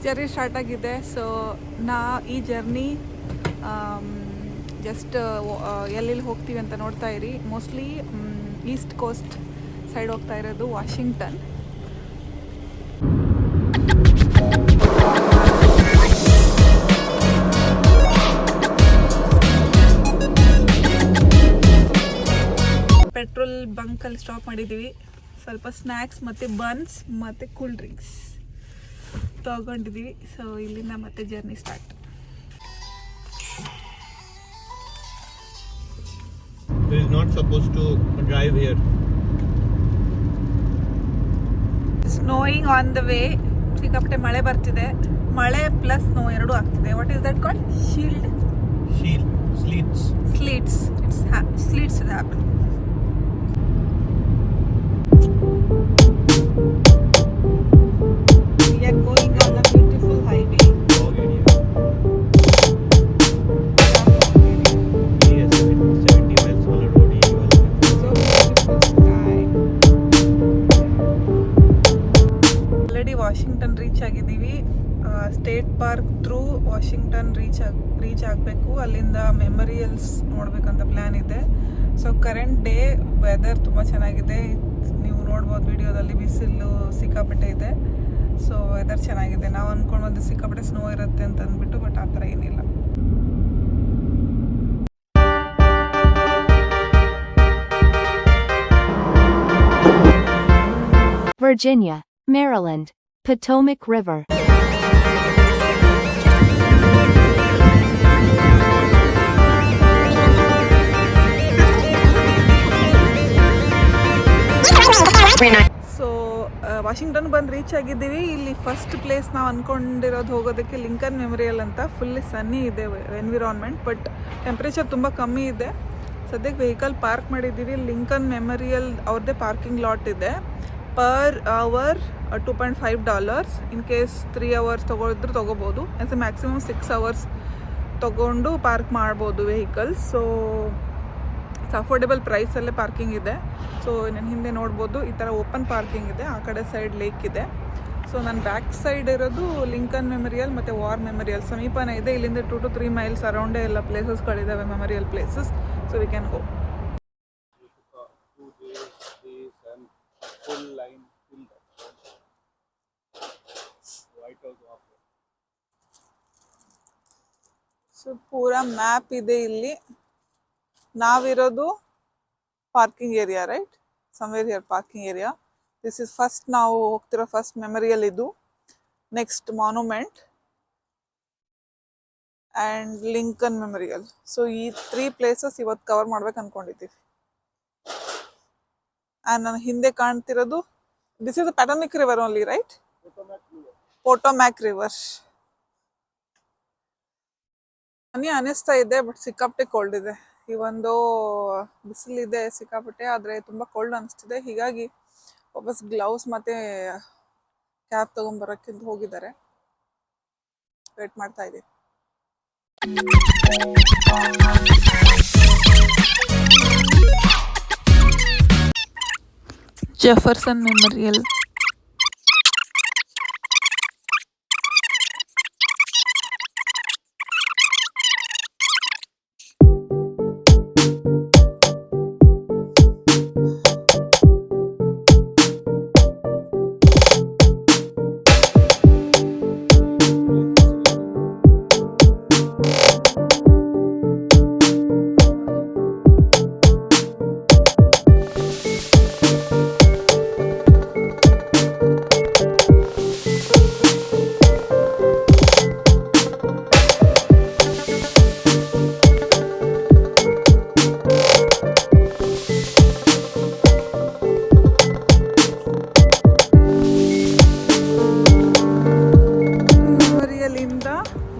Journey start ಆಗಿದೆ. So ಈ journey just ಎಲ್ಲೆಲ್ಲಿ ಹೋಗ್ತೀವಿ ಅಂತ ನೋಡ್ತಾ ಇರಿ. ಮೋಸ್ಟ್ಲಿ ಈಸ್ಟ್ ಕೋಸ್ಟ್ ಸೈಡ್ ಹೋಗ್ತಾ ಇರೋದು, ವಾಷಿಂಗ್ಟನ್. ಪೆಟ್ರೋಲ್ ಬಂಕಲ್ಲಿ ಸ್ಟಾಪ್ ಮಾಡಿದ್ದೀವಿ. ಸ್ವಲ್ಪ ಸ್ನ್ಯಾಕ್ಸ್ ಮತ್ತು ಬನ್ಸ್ ಮತ್ತು ಕೂಲ್ ಡ್ರಿಂಕ್ಸ್ ತಗೊಂಡಿದ್ದೀವಿ. ಸೊ ಇಲ್ಲಿಂದ ಮತ್ತೆ journey start. There is not supposed to drive here. Snowing on the way. ಸಿಕ್ಕಾಪಟ್ಟೆ ಮಳೆ ಬರ್ತಿದೆ. ಮಳೆ ಪ್ಲಸ್ ಸ್ನೋ ಎರಡೂ ಆಗ್ತಿದೆ. What is that called? Shield? Sleets. Sleets. Sleets is happening. We are going on a beautiful highway. Yes, 70 miles on a road. So beautiful sky. Already Washington reach ಆಗಿದ್ದೀವಿ. State park through Washington reach ಆಗಬೇಕು. ಅಲ್ಲಿಂದ memorials ನೋಡ್ಬೇಕಂತ plan ಇದೆ. So current day weather ತುಂಬ ಚೆನ್ನಾಗಿದೆ. ನೀವು ನೋಡ್ಬೋದು ವಿಡಿಯೋದಲ್ಲಿ. ಬಿಸಿಲು ಸಿಕ್ಕಾಪಟ್ಟೆ ಇದೆ. ಸೊ ವೆದರ್ ಚೆನ್ನಾಗಿದೆ. ನಾವು ಅಂದ್ಕೊಂಡು ಸಿಕ್ಕಾಪಟ್ಟೆ ಸ್ನೋ ಇರುತ್ತೆ ಅಂತ ಅಂದ್ಬಿಟ್ಟು, ಬಟ್ ಆ ಥರ ಏನಿಲ್ಲ. Virginia, Maryland, Potomac River. So Washington ಬಂದು ರೀಚ್ ಆಗಿದ್ದೀವಿ. ಇಲ್ಲಿ ಫಸ್ಟ್ ಪ್ಲೇಸ್ ನಾವು ಅಂದ್ಕೊಂಡಿರೋದು ಹೋಗೋದಕ್ಕೆ ಲಿಂಕನ್ ಮೆಮೋರಿಯಲ್ ಅಂತ. ಫುಲ್ಲಿ ಸನ್ನಿ ಇದೆ ಎನ್ವಿರಾನ್ಮೆಂಟ್, ಬಟ್ ಟೆಂಪ್ರೇಚರ್ ತುಂಬ ಕಮ್ಮಿ ಇದೆ. ಸದ್ಯಕ್ಕೆ ವೆಹಿಕಲ್ ಪಾರ್ಕ್ ಮಾಡಿದ್ದೀವಿ. ಲಿಂಕನ್ ಮೆಮೋರಿಯಲ್ ಅವ್ರದ್ದೇ ಪಾರ್ಕಿಂಗ್ ಲಾಟ್ ಇದೆ. Per hour $2.5. In case 3 hours ತೊಗೊಳಿದ್ರೆ ತೊಗೋಬೋದು. ಆ್ಯಸ್ ಎ ಮ್ಯಾಕ್ಸಿಮಮ್ 6 hours ತೊಗೊಂಡು ಪಾರ್ಕ್ ಮಾಡ್ಬೋದು ವೆಹಿಕಲ್ಸ್. ಸೊ ಅಫೋರ್ಡೆಬಲ್ ಪ್ರೈಸಲ್ಲೇ ಪಾರ್ಕಿಂಗ್ ಇದೆ. ಸೊ ನನ್ನ ಹಿಂದೆ ನೋಡ್ಬೋದು ಈ ಥರ ಓಪನ್ ಪಾರ್ಕಿಂಗ್ ಇದೆ. ಆ ಕಡೆ ಸೈಡ್ ಲೇಕ್ ಇದೆ. ಸೊ ನನ್ನ ಬ್ಯಾಕ್ ಸೈಡ್ ಇರೋದು ಲಿಂಕನ್ ಮೆಮೋರಿಯಲ್ ಮತ್ತು ವಾರ್ ಮೆಮೋರಿಯಲ್. ಸಮೀಪನೇ ಇದೆ. ಇಲ್ಲಿಂದ 2 to 3 miles ಅರೌಂಡೇ ಎಲ್ಲ ಪ್ಲೇಸಸ್ಗಳಿದ್ದಾವೆ, memorial places. So we can go. So ಪೂರಾ ಮ್ಯಾಪ್ ಇದೆ ಇಲ್ಲಿ. ನಾವಿರೋದು parking area, right? Somewhere here parking area. This is first ನಾವು ಹೋಗ್ತಿರೋ ಫಸ್ಟ್ ಮೆಮೋರಿಯಲ್ ಇದು. Next monument and Lincoln memorial. So ಈ 3 places ಇವತ್ತು ಕವರ್ ಮಾಡ್ಬೇಕು ಅಂದ್ಕೊಂಡಿದ್ದೀವಿ. ಆ್ಯಂಡ್ ನನ್ನ ಹಿಂದೆ ಕಾಣ್ತಿರೋದು this is the Potomac river only, right? Potomac river. ಮನೆ ಅನಿಸ್ತಾ ಇದೆ, ಬಟ್ ಸಿಕ್ಕಾಪಟ್ಟೆ ಕೋಲ್ಡ್ ಇದೆ. ಈ ಒಂದು ಬಿಸಿಲಿದೆ ಸಿಕ್ಕಾಪಟ್ಟೆ, ಆದರೆ ತುಂಬ ಕೋಲ್ಡ್ ಅನಿಸ್ತಿದೆ. ಹೀಗಾಗಿ ವಾಪಸ್ ಗ್ಲೌಸ್ ಮತ್ತು ಕ್ಯಾಪ್ ತೊಗೊಂಬರೋಕ್ಕಿಂತ ಹೋಗಿದ್ದಾರೆ. ವೇಟ್ ಮಾಡ್ತಾ ಇದ್ದೀನಿ. Jefferson memorial.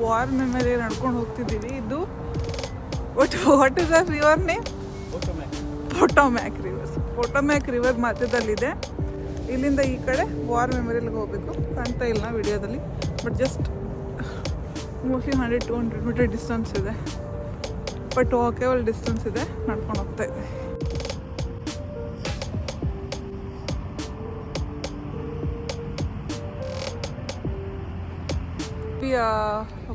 ವಾರ್ ಮೆಮೋರಿಯಲ್ ನಡ್ಕೊಂಡು ಹೋಗ್ತಿದ್ದೀವಿ. ಇದು what is the river name? Potomac river. Potomac river ಮಧ್ಯದಲ್ಲಿದೆ. ಇಲ್ಲಿಂದ ಈ ಕಡೆ ವಾರ್ ಮೆಮೋರಿಯಲ್ಗೆ ಹೋಗಬೇಕು. ಕಾಣ್ತಾ ಇಲ್ಲ ವಿಡಿಯೋದಲ್ಲಿ, but just mostly 100-200 metre distance ಇದೆ. ಬಟ್ ವಾಕೇಬಲ್ ಡಿಸ್ಟೆನ್ಸ್ ಇದೆ. ನಡ್ಕೊಂಡು ಹೋಗ್ತಾ ಇದೆ.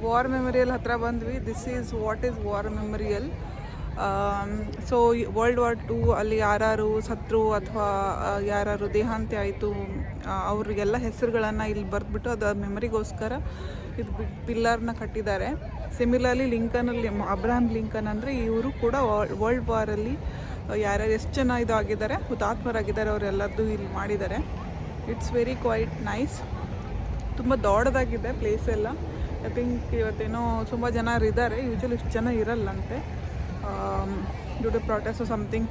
ವಾರ್ ಮೆಮೊರಿಯಲ್ ಹತ್ರ ಬಂದ್ವಿ. This is what is war memorial. So world war 2 ಅಲ್ಲಿ ಯಾರು ಸತ್ರು ಅಥವಾ ಯಾರು ದೇಹಾಂತ್ಯ ಆಯಿತು ಅವ್ರಿಗೆಲ್ಲ ಹೆಸರುಗಳನ್ನು ಇಲ್ಲಿ ಬರೆದ್ಬಿಟ್ಟು ಅದು ಮೆಮರಿಗೋಸ್ಕರ ಇದು ಪಿಲ್ಲರ್ನ ಕಟ್ಟಿದ್ದಾರೆ. ಸಿಮಿಲರ್ಲಿ ಲಿಂಕನಲ್ಲಿ ಅಬ್ರಹಾಂ ಲಿಂಕನ್ ಅಂದರೆ ಇವರು ಕೂಡ ವರ್ಲ್ಡ್ ವಾರಲ್ಲಿ ಯಾರ್ಯಾರು ಎಷ್ಟು ಜನ ಇದು ಆಗಿದ್ದಾರೆ ಹುತಾತ್ಮರಾಗಿದ್ದಾರೆ ಅವರೆಲ್ಲರದ್ದು ಇಲ್ಲಿ ಮಾಡಿದ್ದಾರೆ. It's very quite nice. ತುಂಬ ದೊಡ್ಡದಾಗಿದೆ ಪ್ಲೇಸ್ ಎಲ್ಲ. ಐ ಥಿಂಕ್ ಇವತ್ತೇನೋ ತುಂಬ ಜನ ಇದ್ದಾರೆ. ಯೂಶ್ವಲಿ ಇಷ್ಟು ಜನ ಇರಲ್ಲಂತೆ due to protest something.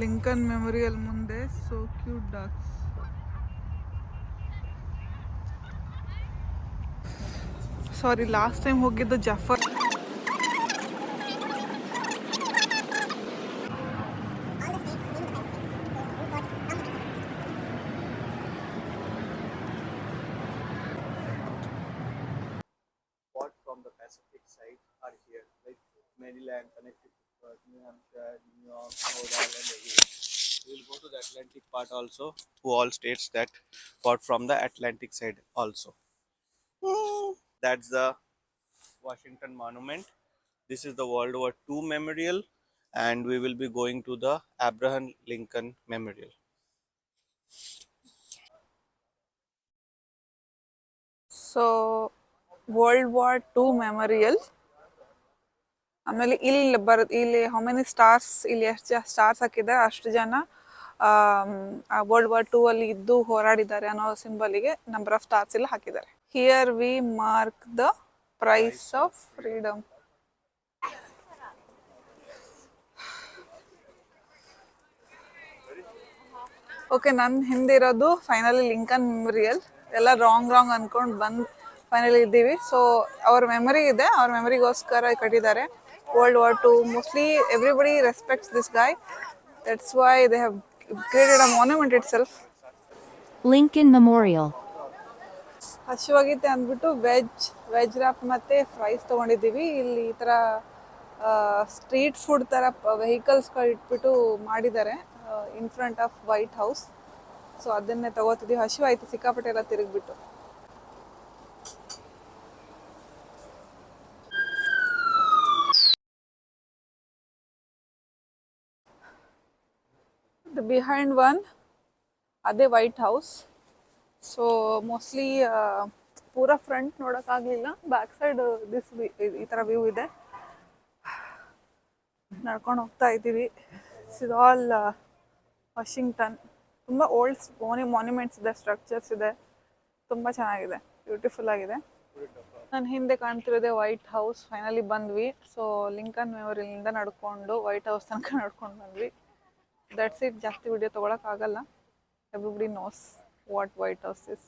Lincoln memorial ಮುಂದೆ so cute dogs. Sorry, last time ಹೋಗಿದ್ದು ಜಫರ್. What from the Pacific side are here, like Maryland, Connecticut, New Hampshire, New York, Rhode Island, everywhere. We will go to the Atlantic part also, to all states that fought from the Atlantic side also. That's the Washington Monument. This is the World War II Memorial, and we will be going to the Abraham Lincoln Memorial. So world war 2 memorial. ಆಮೇಲೆ ಇಲ್ಲಿ how many stars, ಇಲ್ಲಿ ಎಷ್ಟು stars ಹಾಕಿದ್ದಾರೆ ಅಷ್ಟು ಜನ world war 2 ಅಲ್ಲಿ ಇದ್ದು ಹೋರಾಡಿದ್ದಾರೆ ಅನ್ನೋ ಸಿಂಬಲಿಗೆ ನಂಬರ್ ಆಫ್ ಸ್ಟಾರ್ಸ್ ಎಲ್ಲ ಹಾಕಿದ್ದಾರೆ. Here we mark the price of freedom. Okay, ನನ್ನ ಹಿಂದೆ ಇರೋದು ಫೈನಲಿ ಲಿಂಕನ್ ಮೆಮೊರಿಯಲ್. ಎಲ್ಲ ರಾಂಗ್ ಅನ್ಕೊಂಡು ಬಂದು ಫೈನಲಿ ಇದ್ದೀವಿ. ಸೊ ಅವ್ರ ಮೆಮೊರಿ ಇದೆ, ಅವ್ರ ಮೆಮೊರಿಗೋಸ್ಕರ ಕಟ್ಟಿದ್ದಾರೆ. World war 2 mostly everybody respects this guy. That's why they have created a monument itself. Lincoln Memorial. ಹಸಿವಾಗೈತೆ ಅಂದ್ಬಿಟ್ಟು ವೆಜ್ ರ್ಯಾಪ್ ಮತ್ತು ಫ್ರೈಸ್ ತೊಗೊಂಡಿದ್ದೀವಿ. ಇಲ್ಲಿ ಈ ಥರ ಸ್ಟ್ರೀಟ್ ಫುಡ್ ಥರ ವೆಹಿಕಲ್ಸ್ಗಳು ಇಟ್ಬಿಟ್ಟು ಮಾಡಿದ್ದಾರೆ in front of white house. So ಅದನ್ನೇ ತಗೋತಿದ್ದೀವಿ. ಹಸಿವಾಯ್ತು ಸಿಕ್ಕಾಪಟ್ಟೆ ಎಲ್ಲ ತಿರುಗಿಬಿಟ್ಟು. ದ ಬಿಹೈಂಡ್ ಒನ್ ಅದೇ ವೈಟ್ ಹೌಸ್. ಸೊ ಮೋಸ್ಟ್ಲಿ ಪೂರಾ ಫ್ರಂಟ್ ನೋಡೋಕ್ಕಾಗಲಿಲ್ಲ. ಬ್ಯಾಕ್ ಸೈಡ್ ಈ ಥರ ವ್ಯೂ ಇದೆ. ನಡ್ಕೊಂಡು ಹೋಗ್ತಾ ಇದ್ದೀವಿ. Is all Washington. ತುಂಬ ಓಲ್ಡ್ ಮಾನ್ಯುಮೆಂಟ್ಸ್ ಇದೆ, ಸ್ಟ್ರಕ್ಚರ್ಸ್ ಇದೆ. ತುಂಬ ಚೆನ್ನಾಗಿದೆ, ಬ್ಯೂಟಿಫುಲ್ ಆಗಿದೆ. ನನ್ನ ಹಿಂದೆ ಕಾಣ್ತಿರೋದೆ ವೈಟ್ ಹೌಸ್. ಫೈನಲಿ ಬಂದ್ವಿ. ಸೊ ಲಿಂಕನ್ ಮೆಮೊರಿಯಲ್ನಿಂದ ನಡ್ಕೊಂಡು ವೈಟ್ ಹೌಸ್ ತನಕ ನಡ್ಕೊಂಡು ಬಂದ್ವಿ. That's it. ಜಾಸ್ತಿ video ತೊಗೊಳಕ್ಕಾಗಲ್ಲ. Everybody knows what White House is.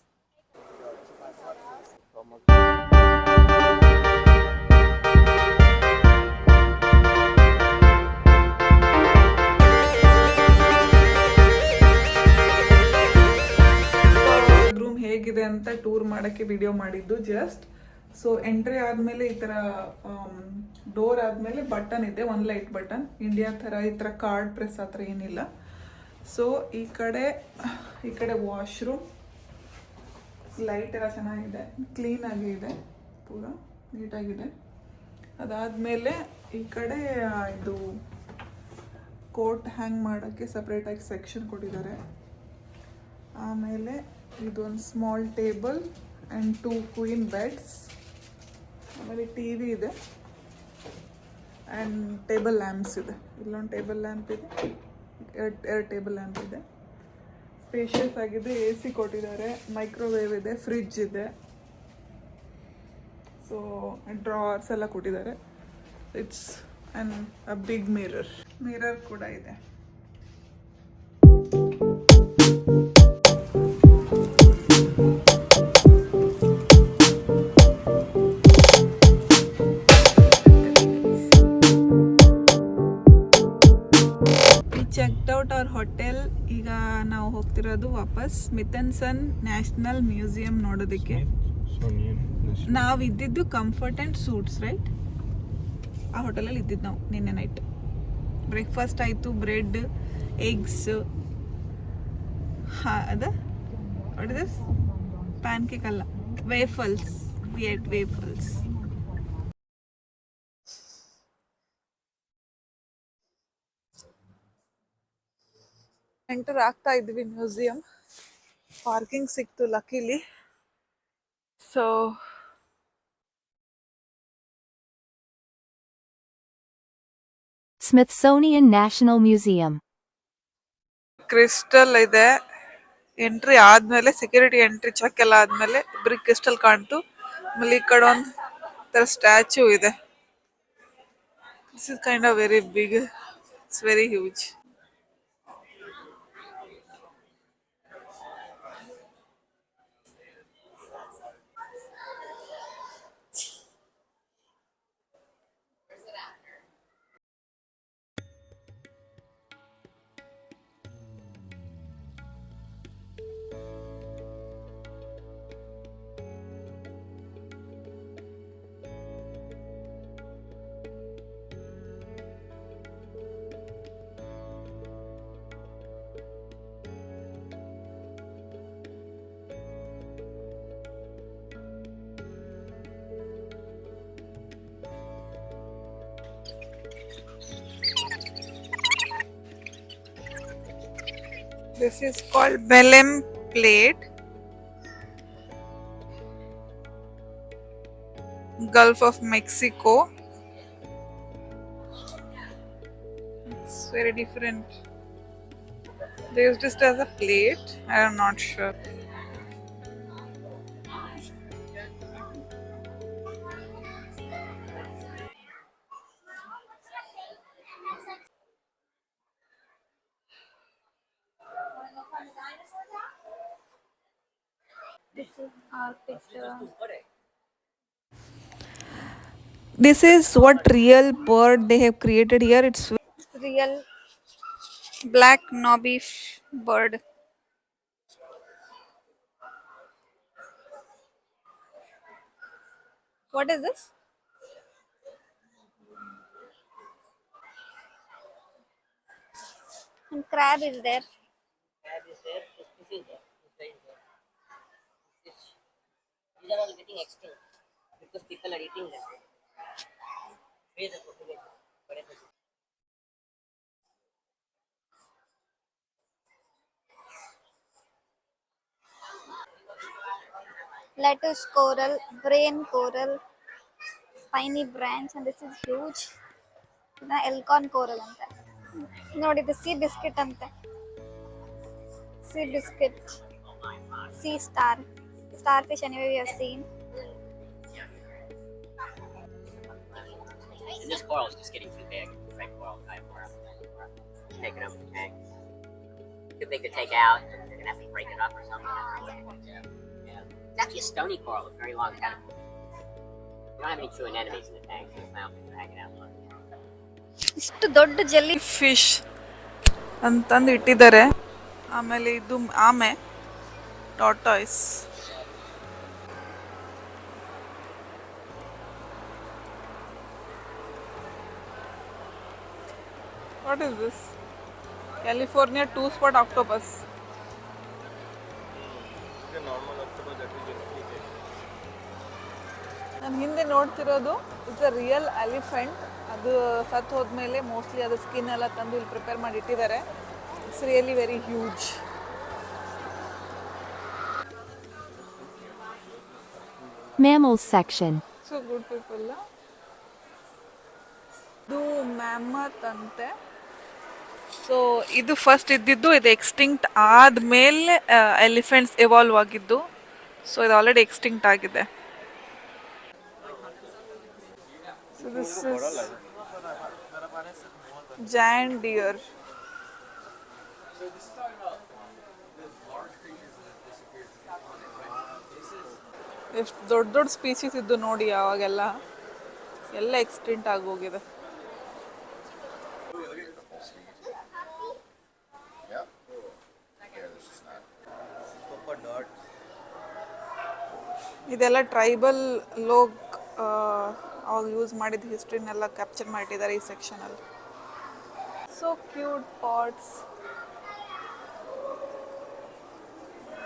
Room ಹೇಗಿದೆ ಅಂತ ಟೂರ್ ಮಾಡೋಕ್ಕೆ ವಿಡಿಯೋ ಮಾಡಿದ್ದು ಜಸ್ಟ್. ಸೊ ಎಂಟ್ರಿ ಆದಮೇಲೆ ಈ ಥರ ಡೋರ್ ಆದಮೇಲೆ ಬಟನ್ ಇದೆ, ಒಂದು ಲೈಟ್ ಬಟನ್. ಇಂಡಿಯಾ ಥರ ಈ ಥರ ಕಾರ್ಡ್ ಪ್ರೆಸ್ ಆ ಥರ ಏನಿಲ್ಲ. ಸೊ ಈ ಕಡೆ ವಾಶ್ರೂಮ್, ಲೈಟ್ ಎಲ್ಲ ಚೆನ್ನಾಗಿದೆ, ಕ್ಲೀನಾಗಿ ಇದೆ, ಪೂರ ನೀಟಾಗಿದೆ. ಅದಾದಮೇಲೆ ಈ ಕಡೆ ಇದು ಕೋಟ್ ಹ್ಯಾಂಗ್ ಮಾಡೋಕ್ಕೆ ಸಪ್ರೇಟಾಗಿ ಸೆಕ್ಷನ್ ಕೊಟ್ಟಿದ್ದಾರೆ. ಆಮೇಲೆ ಇದೊಂದು small table and 2 queen beds. ಆಮೇಲೆ ಟಿ ವಿ ಇದೆ ಆ್ಯಂಡ್ ಟೇಬಲ್ ಲ್ಯಾಂಪ್ಸ್ ಇದೆ. ಇಲ್ಲೊಂದು ಟೇಬಲ್ ಲ್ಯಾಂಪ್ ಇದೆ, ಎರಡು ಟೇಬಲ್ ಲ್ಯಾಂಪ್ ಇದೆ. ಸ್ಪೇಷಿಯಸ್ ಆಗಿದೆ. ಎ ಸಿ ಕೊಟ್ಟಿದ್ದಾರೆ, ಮೈಕ್ರೋವೇವ್ ಇದೆ, ಫ್ರಿಡ್ಜ್ ಇದೆ. ಸೊ ಡ್ರಾರ್ಸ್ ಎಲ್ಲ ಕೊಟ್ಟಿದ್ದಾರೆ. ಇಟ್ಸ್ ಅ ಬಿಗ್ ಮಿರರ್ ಕೂಡ ಇದೆ. Checked out hour hotel. ಈಗ ನಾವು ಹೋಗ್ತಿರೋದು ವಾಪಸ್ Smith and son national museum ನೋಡೋದಕ್ಕೆ. ನಾವು ಇದ್ದಿದ್ದು ಕಂಫರ್ಟ್ ಆ್ಯಂಡ್ ಸೂಟ್ಸ್ ರೈಟ್, ಆ ಹೋಟೆಲಲ್ಲಿ ಇದ್ದಿದ್ದು ನಾವು ನಿನ್ನೆ ನೈಟ್. ಬ್ರೇಕ್ಫಾಸ್ಟ್ ಆಯಿತು, ಬ್ರೆಡ್, ಎಗ್ಸ್, ಅದ what is this, pancake ಅಲ್ಲ, waffles, we ate waffles. Enter ಆಗ್ತಾ ಇದ್ವಿ ಮ್ಯೂಸಿಯಂ. ಪಾರ್ಕಿಂಗ್ ಸಿಕ್ತು luckily. So Smithsonian National Museum. Crystal ಇದೆ. ಎಂಟ್ರಿ ಆದ್ಮೇಲೆ ಸೆಕ್ಯೂರಿಟಿ ಎಂಟ್ರಿ ಚೆಕ್ ಎಲ್ಲ ಆದ್ಮೇಲೆ ಇಬ್ಬರಿಗೆ ಕ್ರಿಸ್ಟಲ್ ಕಾಣ್ತು. ಆಮೇಲೆ ಈ ಕಡೆ ಒಂದು ತರ ಸ್ಟ್ಯಾಚ್ಯೂ ಇದೆ. This is kind of very big, it's very huge. This is called Belém Plate, Gulf of Mexico. It's very different. They used this as a plate. I am not sure. This is our picture. This is what real bird they have created here. It's Real black knobby bird. What is this? And crab is there. Crab is there, fish is there, fish is there. Fish. These are all getting extinct because people are eating them. Where is the population? What is it? Lettuce coral, brain coral, spiny branch, and this is huge. ಇದನ್ನ Elkanah coral ಅಂತ ನೋಡಿ. ಇದು C biscuit ಅಂತೆ. C biscuit, C star, star fish anyway we have seen. And this coral is just getting too big. Red coral, type coral. Taking over the tank. Too big to take out. They're gonna have to break it up or something. Yeah. It's actually a stony coral with very long tentacles. We don't have any true anemones in the tank, so it's not they're hanging out. ಇಷ್ಟು ದೊಡ್ಡ jelly fish ಅಂತಂದು ಇಟ್ಟಿದ್ದಾರೆ. ಆಮೇಲೆ ಇದು ಆಮೆ, tortoise. What is this? California 2-spot octopus. ನಾನು ಹಿಂದೆ ನೋಡ್ತಿರೋದು it's a real elephant. ಅದು ಸತ್ತು ಹೋದ್ಮೇಲೆ ಮೋಸ್ಟ್ಲಿ ಅದು ಸ್ಕಿನ್ ಎಲ್ಲ ತಂದು ಇಲ್ಲಿ ಪ್ರಿಪೇರ್ ಮಾಡಿ ಇಟ್ಟಿದ್ದಾರೆ. It's really very huge. Mammals section. So good people. ಇದು ಮ್ಯಾಮತ್ ಅಂತೆ. ಸೊ ಇದು ಫಸ್ಟ್ ಇದ್ದಿದ್ದು, ಇದು ಎಕ್ಸ್ಟಿಂಕ್ಟ್ ಆದಮೇಲೆ ಎಲಿಫೆಂಟ್ಸ್ ಎವಾಲ್ವ್ ಆಗಿದ್ದು. ಸೊ ಇದು ಆಲ್ರೆಡಿ ಎಕ್ಸ್ಟಿಂಕ್ಟ್ ಆಗಿದೆ. So this is joint dear. ಎಷ್ಟು ದೊಡ್ಡ ದೊಡ್ಡ ಸ್ಪೀಸೀಸ್ ಇದ್ದು ನೋಡಿ ಅವಾಗೆಲ್ಲ, ಎಲ್ಲ ಎಕ್ಸ್ಟಿಂಕ್ಟ್ ಆಗೋಗಿದೆ. ಇದೆಲ್ಲ ಟ್ರೈಬಲ್ ಲೋಕ್ ಅವಾಗ ಯೂಸ್ ಮಾಡಿದ ಹಿಸ್ಟ್ರಿನೆಲ್ಲ ಕ್ಯಾಪ್ಚರ್ ಮಾಡಿದ್ದಾರೆ ಈ ಸೆಕ್ಷನಲ್ಲಿ. So cute pots.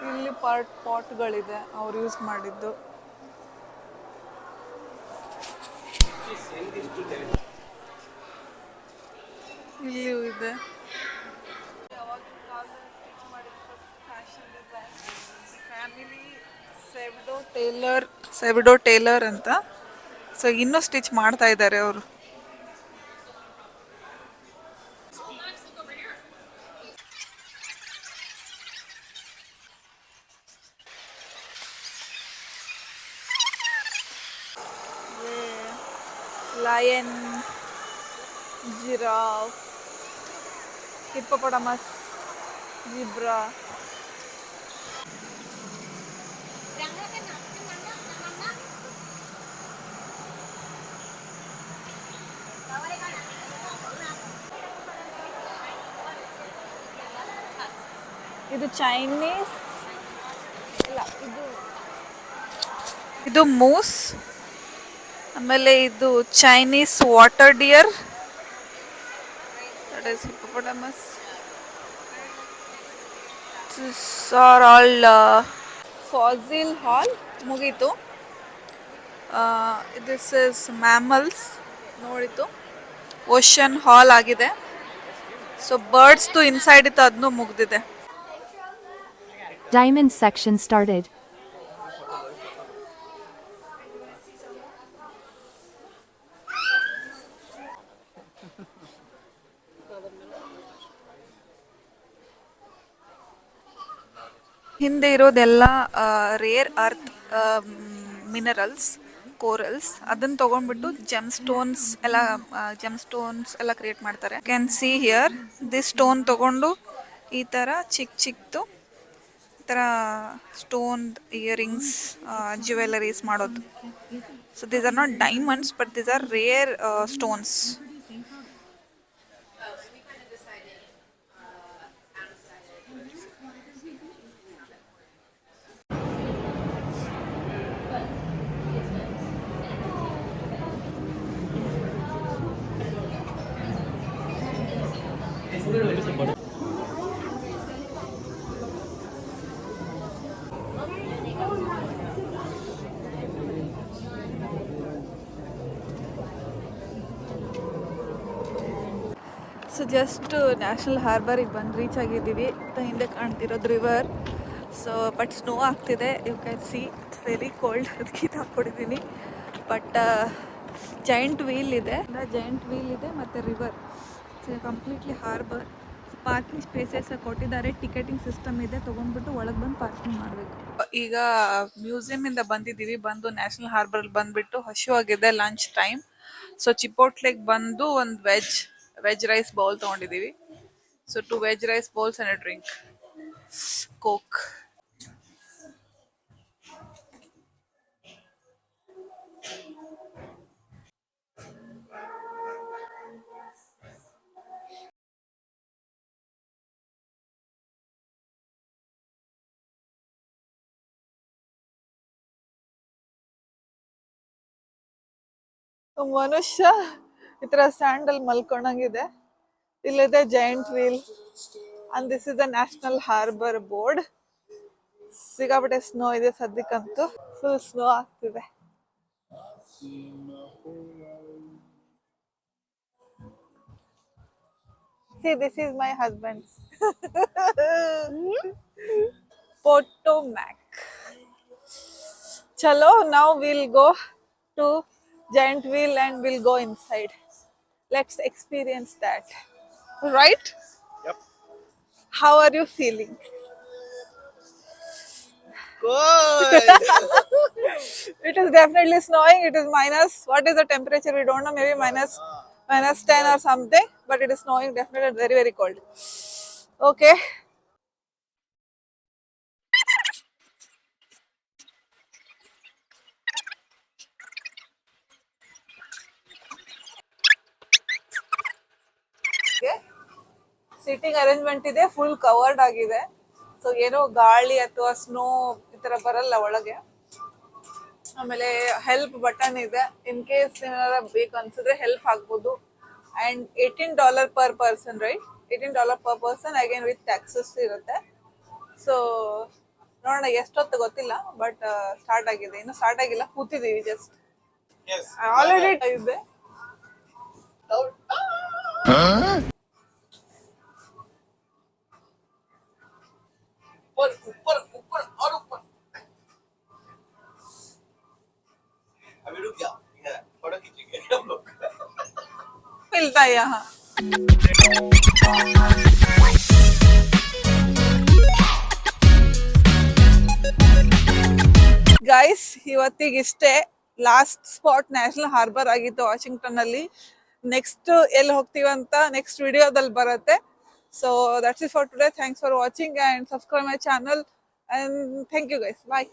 ಇಲ್ಲಿ ಪಾಟ್ಗಳಿದೆ ಅವ್ರು ಯೂಸ್ ಮಾಡಿದ್ದು. ಇಲ್ಲಿಯೂ ಇದೆ. ಫ್ಯಾಮಿಲಿ ಸೆವ್ಡೋ ಟೇಲರ್ ಅಂತ. ಸೊ ಇನ್ನೂ ಸ್ಟಿಚ್ ಮಾಡ್ತಾ ಇದ್ದಾರೆ ಅವರು. Lion, giraffe, hippopotamus, zebra. ಇದು ಚೈನೀಸ್, ಇಲ್ಲ ಇದು ಮೂಸ್. ಆಮೇಲೆ ಇದು Chinese water deer, that is hippopotamus. This are all fossil hall. ಮುಗೀತು. This is mammals. ನೋಡಿತು ಓಷನ್ ಹಾಲ್ ಆಗಿದೆ. ಸೊ ಬರ್ಡ್ಸ್ದು ಇನ್ಸೈಡ್ ಇತ್ತು, ಅದನ್ನು ಮುಗ್ದಿದೆ. Diamond section started. ಹಿಂದೆ ಇರೋದೆಲ್ಲ ರೇರ್ ಅರ್ತ್ ಮಿನರಲ್ಸ್, ಕೋರಲ್ಸ್. ಅದನ್ನ ತಗೊಂಡ್ಬಿಟ್ಟು ಜೆಮ್ ಸ್ಟೋನ್ಸ್ ಎಲ್ಲ ಕ್ರಿಯೇಟ್ ಮಾಡ್ತಾರೆ. Can see here this stone ತಗೊಂಡು ಈ ಥರ ಚಿಕ್ಕದು ಈ ಥರ ಸ್ಟೋನ್ ಇಯರಿಂಗ್ಸ್, ಜ್ಯುವೆಲರೀಸ್ ಮಾಡೋದು. So these are not diamonds but these are rare stones. So just national ಹಾರ್ಬರಿಗೆ ಬಂದು ರೀಚ್ ಆಗಿದ್ದೀವಿ. ಹಿಂದೆ ಕಾಣ್ತಿರೋದು ರಿವರ್. ಸೊ ಬಟ್ ಸ್ನೋ ಆಗ್ತಿದೆ. You can see it's very cold. ಅದಕ್ಕೆ ಹಾಕ್ಕೊಂಡಿದ್ದೀನಿ. ಬಟ್ ಜೈಂಟ್ ವೀಲ್ ಇದೆ ಮತ್ತು river. So completely harbour. Parking spaces ಕೊಟ್ಟಿದ್ದಾರೆ. ಟಿಕೆಟಿಂಗ್ ಸಿಸ್ಟಮ್ ಇದೆ. ತೊಗೊಂಡ್ಬಿಟ್ಟು ಒಳಗೆ ಬಂದು ಪಾರ್ಕಿಂಗ್ ಮಾಡಬೇಕು. ಈಗ ಮ್ಯೂಸಿಯಮಿಂದ ಬಂದಿದ್ದೀವಿ. ಬಂದು ನ್ಯಾಷನಲ್ ಹಾರ್ಬರಲ್ಲಿ ಬಂದುಬಿಟ್ಟು ಹಸಿವಾಗಿದೆ, ಲಂಚ್ ಟೈಮ್. ಸೊ ಚಿಪೋಟ್ಲೆಗೆ ಬಂದು ಒಂದು ವೆಜ್ ರೈಸ್ ಬೌಲ್ ತೊಗೊಂಡಿದ್ದೀವಿ. So 2 veg rice bowls and a drink, coke. ಮನುಷ್ಯ ಈ ಥರ ಸ್ಯಾಂಡಲ್ ಮಲ್ಕೊಂಡಂಗಿದೆ. ಇಲ್ಲಿದೆ giant wheel and this is the national harbour board. ಸಿಕ್ಕಾಪಟ್ಟೆ ಸ್ನೋ ಇದೆ ಸದ್ಯಕ್ಕಂತೂ. ಫುಲ್ ಸ್ನೋ ಆಗ್ತಿದೆ. See, this is my husband's. Potomac. Chalo, now we'll go to giant wheel and we'll go inside. Let's experience that. Right? Yep. How are you feeling? Good. It is definitely snowing. It is minus. What is the temperature? We don't know. Maybe minus 10 or something. But it is snowing. Definitely very, very cold. Okay. Sitting arrangement ಇದೆ. Full covered ಆಗಿದೆ. So ಏನೋ ಗಾಳಿ ಅಥವಾ snow ಈ ತರ ಬರಲ್ಲ ಒಳಗೆ. ಆಮೇಲೆ ಹೆಲ್ಪ್ ಬಟನ್ ಇದೆ, ಇನ್ ಕೇಸ್ ಏನಾರ ಬೇಕು ಅನ್ಸಿದ್ರೆ ಹೆಲ್ಪ್ ಆಗ್ಬೋದು. And $18 per person, right? $18 per person, again with taxes ಇರುತ್ತೆ. ಸೊ ನೋಡೋಣ ಎಷ್ಟೊತ್ತು ಗೊತ್ತಿಲ್ಲ, ಬಟ್ ಸ್ಟಾರ್ಟ್ ಆಗಿದೆ. ಇನ್ನು ಸ್ಟಾರ್ಟ್ ಆಗಿಲ್ಲ, ಕೂತಿದ್ದೀವಿ ಜಸ್ಟ್. ಆಲ್ರೆಡಿ ಇದೆ. ऊपर ऊपर और ऊपर. अभी रुक जाओ, फोटो खींचेंगे हम लोग. मिलता है यहाँ. ಗೈಸ್, ಇವತ್ತಿಗಿಷ್ಟೇ. ಲಾಸ್ಟ್ ಸ್ಪಾಟ್ ನ್ಯಾಷನಲ್ ಹಾರ್ಬರ್ ಆಗಿತ್ತು ವಾಷಿಂಗ್ಟನ್ ಅಲ್ಲಿ. ನೆಕ್ಸ್ಟ್ ಎಲ್ಲಿ ಹೋಗ್ತೀವಿ ಅಂತ ನೆಕ್ಸ್ಟ್ ವಿಡಿಯೋದಲ್ಲಿ ಬರುತ್ತೆ. So that's it for today. Thanks for watching and subscribe my channel and thank you guys. Bye.